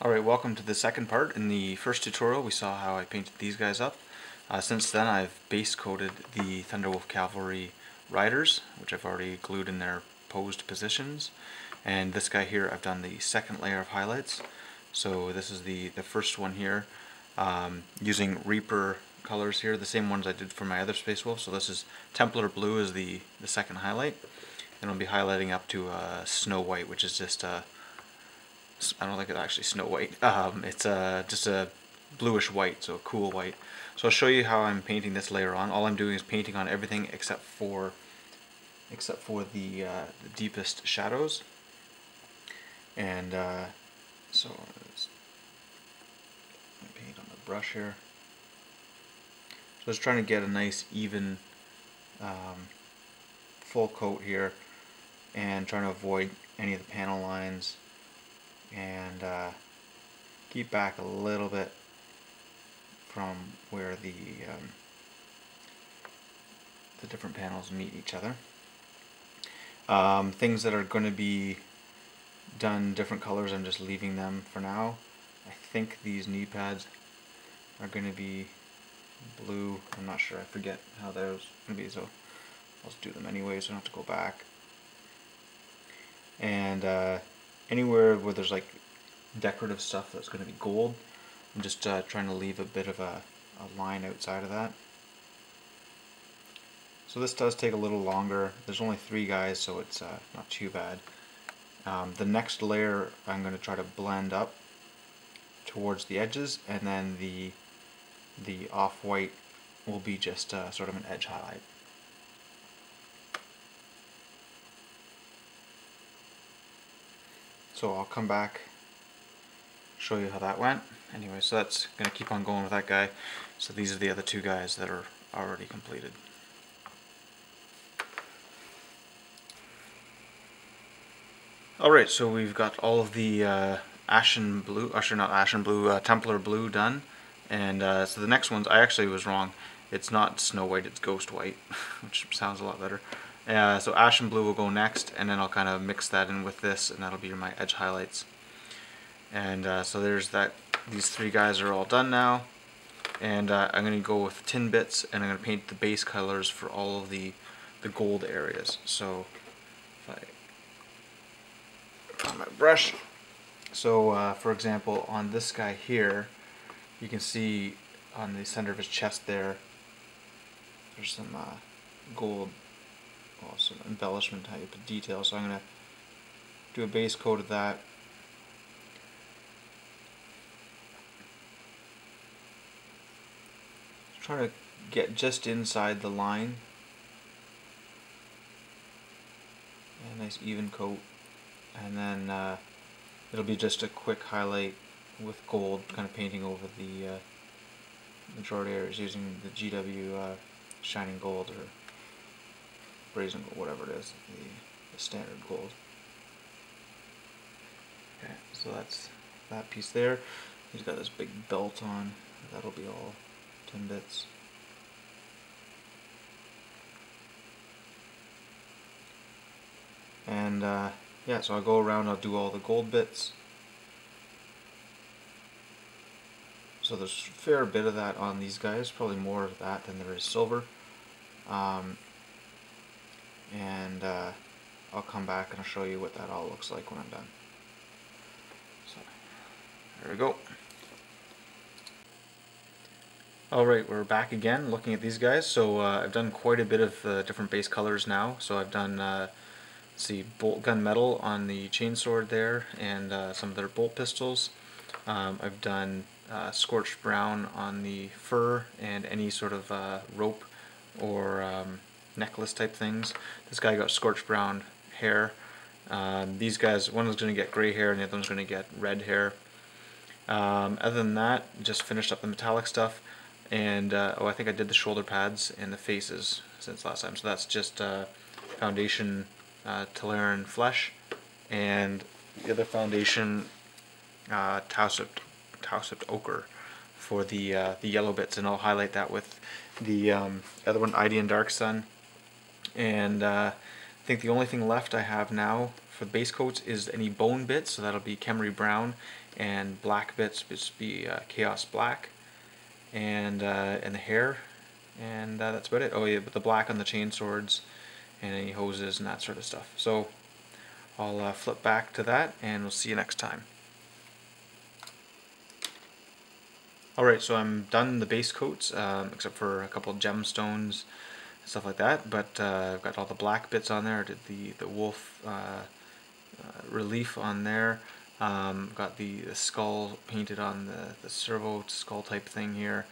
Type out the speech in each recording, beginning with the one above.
Alright, welcome to the second part. In the first tutorial we saw how I painted these guys up. Since then I've base coated the Thunderwolf Cavalry Riders, which I've already glued in their posed positions. And this guy here I've done the second layer of highlights. So this is the first one here, using Reaper colors here, the same ones I did for my other Space Wolf. So this is Templar Blue is the second highlight. And I'll be highlighting up to Snow White, which is just I don't think it's actually Snow White. It's just a bluish white, so a cool white. So I'll show you how I'm painting this layer on. All I'm doing is painting on everything except for the deepest shadows. And so let's paint on the brush here. So just trying to get a nice even full coat here, and trying to avoid any of the panel lines, and keep back a little bit from where the different panels meet each other. Things that are going to be done different colors, I'm just leaving them for now. I think these knee pads are going to be blue. I'm not sure. I forget how those are going to be, so I'll just do them anyway so I don't have to go back. And anywhere where there's like decorative stuff that's going to be gold, I'm just trying to leave a bit of a line outside of that. So this does take a little longer. There's only 3 guys, so it's not too bad. The next layer I'm going to try to blend up towards the edges, and then the off-white will be just sort of an edge highlight. So I'll come back, show you how that went. Anyway, so that's going to keep on going with that guy. So these are the other 2 guys that are already completed. Alright, so we've got all of the ashen blue, actually not ashen blue, Templar blue done. And so the next ones, I actually was wrong. It's not Snow White, it's Ghost White, which sounds a lot better. So ashen blue will go next, and then I'll kind of mix that in with this, and that'll be my edge highlights. And so there's that. These 3 guys are all done now, and I'm going to go with tin bits, and I'm going to paint the base colors for all of the gold areas. So if I on my brush, so for example on this guy here, you can see on the center of his chest there's some gold, well, some embellishment type of detail. So I'm going to do a base coat of that. Try to get just inside the line. A nice even coat, and then it'll be just a quick highlight with gold, kind of painting over the majority areas using the GW shining gold or brazen gold, whatever it is, the standard gold. Okay, so that's that piece there. He's got this big belt on. That'll be all tin bits. And yeah, so I'll go around, I'll do all the gold bits. So there's a fair bit of that on these guys, probably more of that than there is silver. And I'll come back and I'll show you what that all looks like when I'm done. So there we go. Alright, we're back again looking at these guys. So I've done quite a bit of different base colors now. So I've done see bolt gun metal on the chainsword there, and some of their bolt pistols. I've done scorched brown on the fur and any sort of rope or necklace type things. This guy got scorched brown hair. These guys, one is going to get gray hair and the other one's going to get red hair. Other than that, just finished up the metallic stuff, and oh, I think I did the shoulder pads and the faces since last time. So that's just foundation Teleran Flesh, and the other foundation Tausipt Ochre for the yellow bits, and I'll highlight that with the other one, Idean Dark Sun. And I think the only thing left I have now for the base coats is any bone bits, so that'll be Kemery Brown, and black bits just be Chaos Black, and the hair, and that's about it. Oh yeah, but the black on the chain swords and any hoses and that sort of stuff. So I'll flip back to that, and we'll see you next time. Alright, so I'm done the base coats, except for a couple of gemstones and stuff like that, but I've got all the black bits on there. I did the wolf relief on there. Got the skull painted on the servo skull type thing here,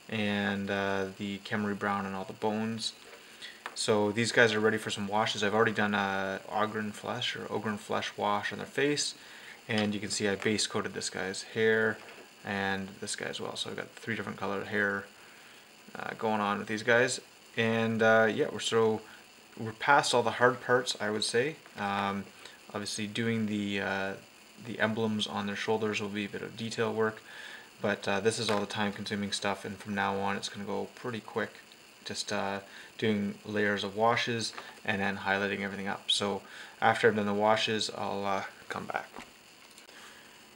and the Kemery Brown and all the bones. So these guys are ready for some washes. I've already done a Ogren Flesh wash on their face, and you can see I base coated this guy's hair and this guy as well. So I've got 3 different colored hair going on with these guys, and yeah, we're past all the hard parts, I would say. Obviously, doing the emblems on their shoulders will be a bit of detail work, but this is all the time-consuming stuff, and from now on, it's going to go pretty quick. Just doing layers of washes and then highlighting everything up. So after I've done the washes, I'll come back.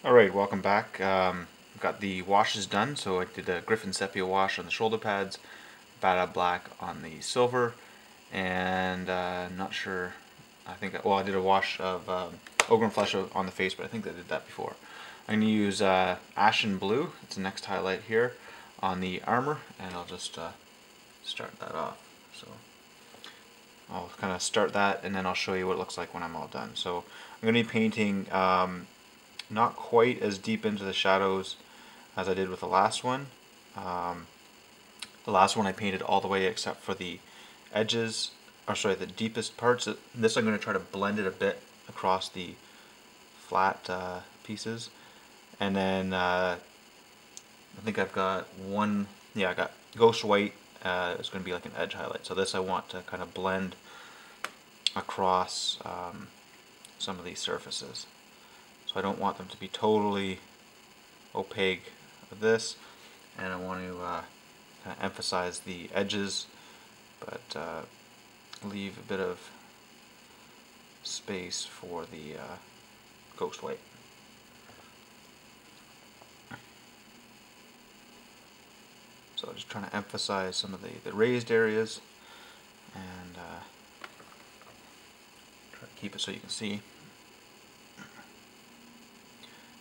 Alright, welcome back. Got the washes done. So I did a Griffin Sepia wash on the shoulder pads, Bada Black on the silver, and not sure, I think, well, I did a wash of Ogren Flesh on the face, but I think I did that before. I'm going to use Ashen Blue, it's the next highlight here, on the armor, and I'll just start that off. So I'll kind of start that, and then I'll show you what it looks like when I'm all done. So I'm going to be painting not quite as deep into the shadows as I did with the last one. The last one I painted all the way except for the edges, or sorry, the deepest parts. This I'm going to try to blend it a bit across the flat pieces. And then I think I've got one, yeah, I got Ghost White. It's going to be like an edge highlight. So this I want to kind of blend across some of these surfaces. So I don't want them to be totally opaque with this, and I want to kind of emphasize the edges, but leave a bit of space for the Ghost White. So just trying to emphasize some of the raised areas, and try to keep it so you can see.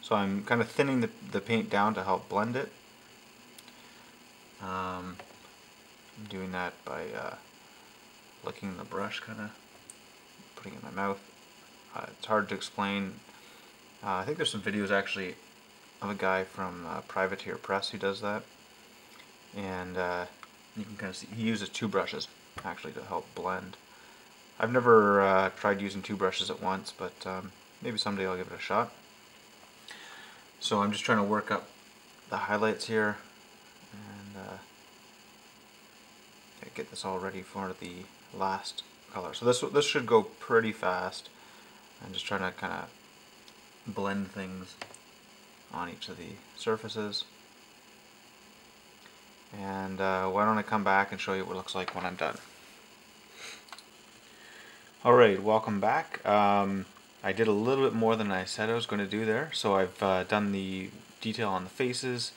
So I'm kind of thinning the paint down to help blend it. I'm doing that by licking the brush, kind of putting it in my mouth. It's hard to explain. I think there's some videos actually of a guy from Privateer Press who does that. And you can kind of see he uses 2 brushes actually to help blend. I've never tried using 2 brushes at once, but maybe someday I'll give it a shot. So I'm just trying to work up the highlights here and get this all ready for the last color. So this should go pretty fast. I'm just trying to kind of blend things on each of the surfaces. And why don't I come back and show you what it looks like when I'm done. Alright, welcome back. I did a little bit more than I said I was going to do there. So I've done the detail on the faces,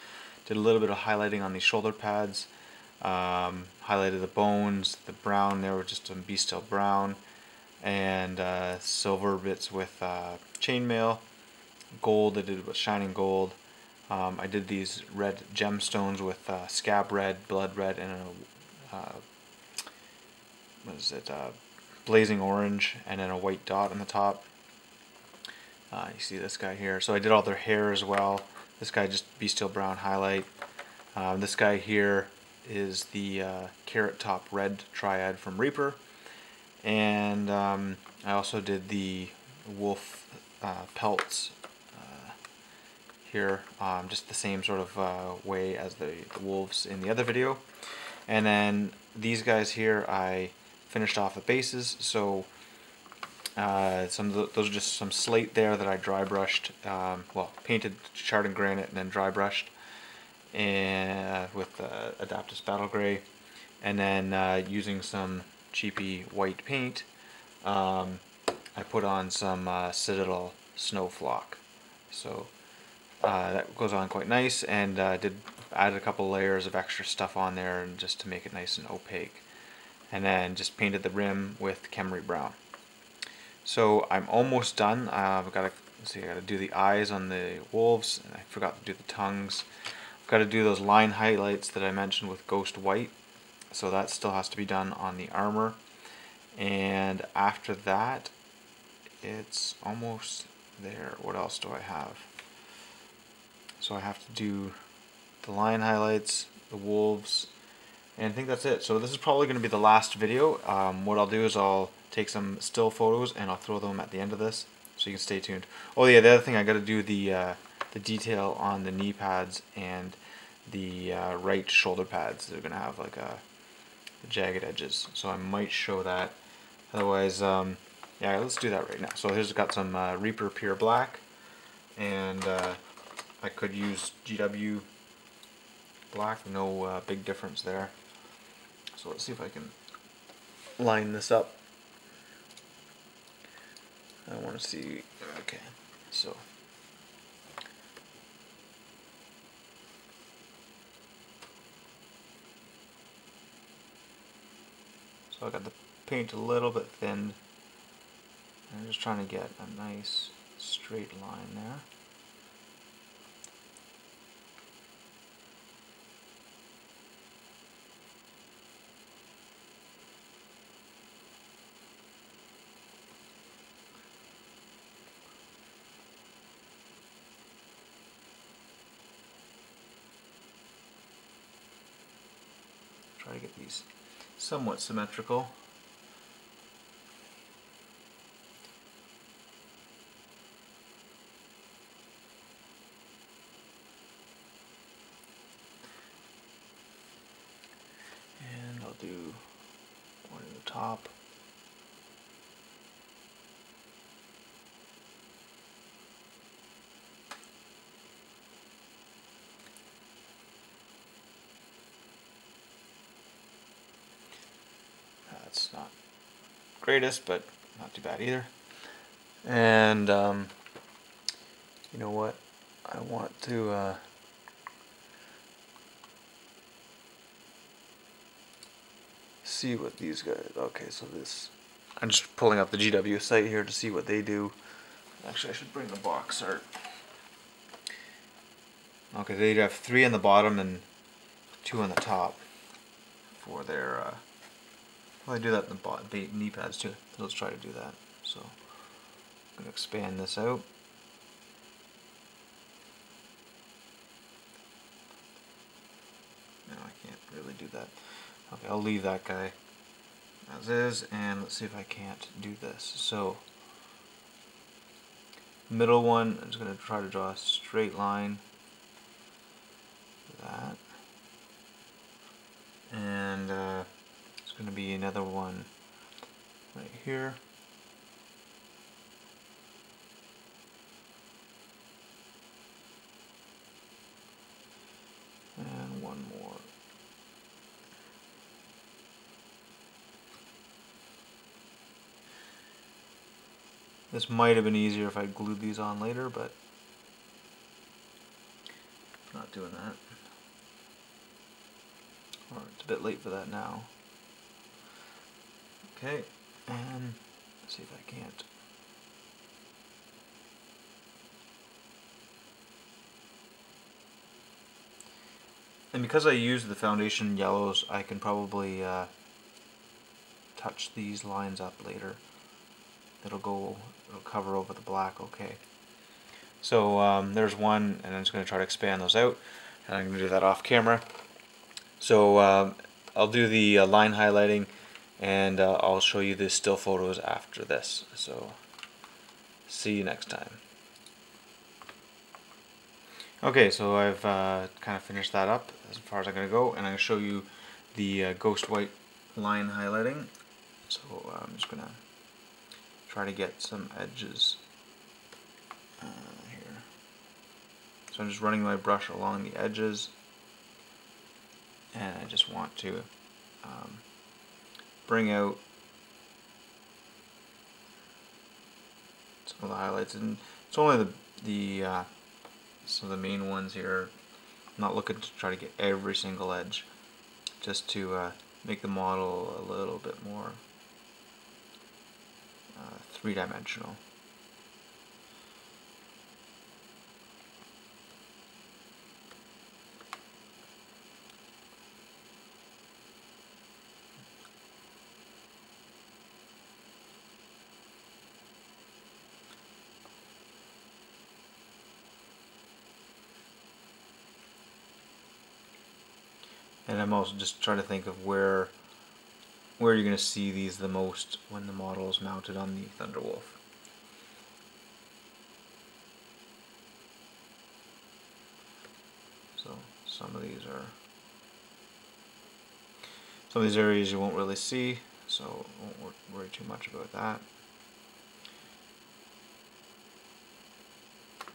did a little bit of highlighting on the shoulder pads, highlighted the bones, the brown there were just some Be Still brown, and silver bits with chainmail, gold I did with shining gold. I did these red gemstones with scab red, blood red, and blazing orange, and then a white dot on the top. You see this guy here. So I did all their hair as well. This guy just Be Still brown highlight. This guy here is the carrot top red triad from Reaper, and I also did the wolf pelts here, just the same sort of way as the wolves in the other video. And then these guys here I finished off the bases, so those are just some slate there that I dry brushed, well, painted charred and granite and then dry brushed with Adaptus Battle Gray, and then using some cheapy white paint, I put on some Citadel Snow Flock. So that goes on quite nice, and added a couple layers of extra stuff on there and just to make it nice and opaque. And then just painted the rim with Khemri Brown. So I'm almost done. I've got to see. I got to do the eyes on the wolves, and I forgot to do the tongues. I've got to do those line highlights that I mentioned with Ghost White. So that still has to be done on the armor. And after that, it's almost there. What else do I have? So I have to do the line highlights, the wolves, and I think that's it. So this is probably going to be the last video. What I'll do is I'll take some still photos and I'll throw them at the end of this, so you can stay tuned. Oh yeah, the other thing, I got to do the detail on the knee pads and the right shoulder pads. They're going to have like jagged edges, so I might show that. Otherwise, yeah, let's do that right now. So here's got some Reaper Pure Black, and I could use GW Black. No big difference there. So let's see if I can line this up. I want to see. Okay, so I got the paint a little bit thinned. I'm just trying to get a nice straight line there. Try to get these somewhat symmetrical. And I'll do one at the top. That's not greatest, but not too bad either. And you know what? I want to see what these guys. Okay, so this. I'm just pulling up the GW site here to see what they do. Actually, I should bring the box art. Okay, they have 3 on the bottom and 2 on the top for their. Well, they do that in the knee pads too. So let's try to do that. So I'm going to expand this out. No, I can't really do that. Okay, I'll leave that guy as is, and let's see if I can't do this. So middle one, I'm just going to try to draw a straight line. That. And it's going to be another one right here. And one more. This might have been easier if I glued these on later, but I'm not doing that. Or it's a bit late for that now. Okay, and let's see if I can't. And because I use the foundation yellows, I can probably touch these lines up later. It'll cover over the black okay. So there's one, and I'm just going to try to expand those out, and I'm going to do that off camera. So I'll do the line highlighting, and I'll show you the still photos after this. So see you next time. Okay, so I've kind of finished that up as far as I'm going to go, and I'm going to show you the Ghost White line highlighting. So I'm just going to try to get some edges here. So I'm just running my brush along the edges, and I just want to bring out of the highlights, and it's only some of the main ones here. I'm not looking to try to get every single edge, just to make the model a little bit more three-dimensional. And I'm also just trying to think of where you're going to see these the most when the model is mounted on the Thunderwolf. So some of these areas you won't really see, so won't worry too much about that.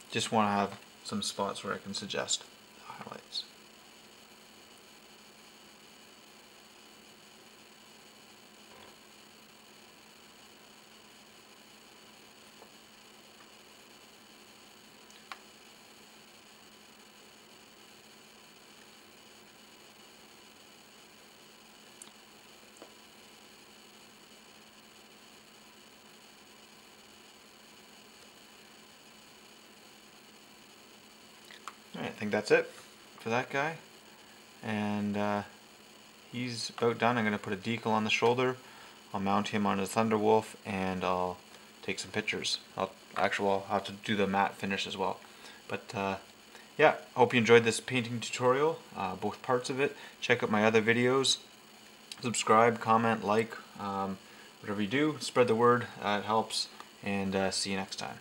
Just want to have some spots where I can suggest highlights. Alright, I think that's it for that guy. And he's about done. I'm going to put a decal on the shoulder. I'll mount him on a Thunderwolf, and I'll take some pictures. I'll have to do the matte finish as well. But yeah, hope you enjoyed this painting tutorial, both parts of it. Check out my other videos. Subscribe, comment, like, whatever you do. Spread the word. It helps. And see you next time.